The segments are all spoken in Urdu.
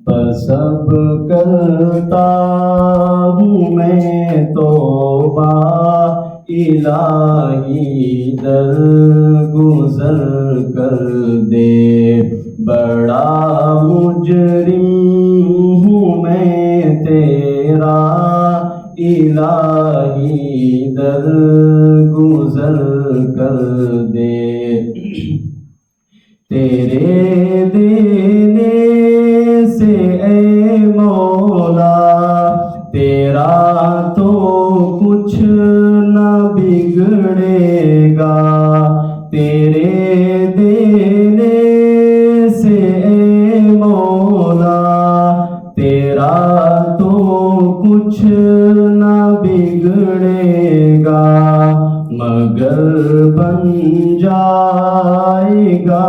بس اب کرتا ہوں میں توبہ الہی در گزر کر دے، بڑا مجرم ہوں میں تیرا الہی در گزر کر دے، تیرے دینے سے اے مولا تیرا تو کچھ نہ بگڑے گا، تیرے دینے سے اے مولا تیرا تو کچھ نہ بگڑے گا، مگر بن جائے گا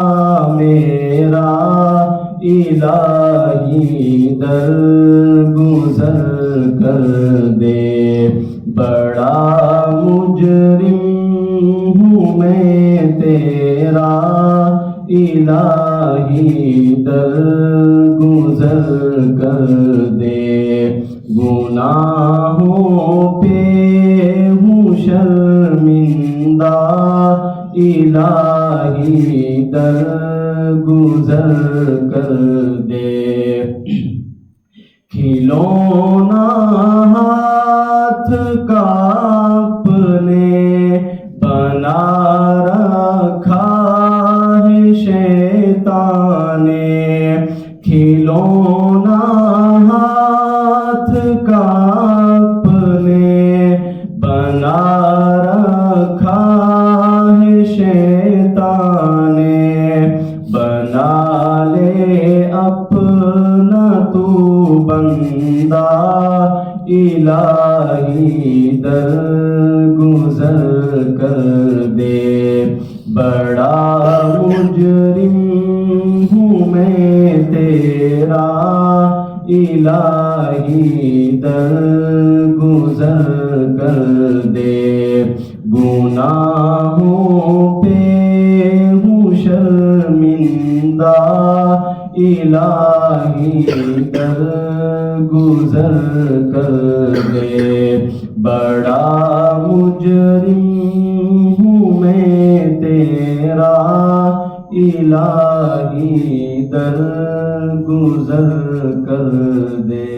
میرا الہی در گزر کر دے، بڑا مجرم ہوں میں تیرا الہی در گزر کر دے، گناہوں پہ ہوں شرمندہ الہی در گزر کر دے، کھلونا ہاتھ کا اپنے بنا رکھا ہے شیطان نے، کھلونا ہاتھ کا اپنے بنا رکھا ہے شیطان نے، بنا لے اپنا تو بندہ الہی در گزر کر دے، بڑا مجرم ہوں میں تیرا الہی در گزر کر دے، گناہوں پہ ہوں شرمندہ الہی در گزر کر دے، بڑا مجرم ہوں میں تیرا الہی در گزر کر دے۔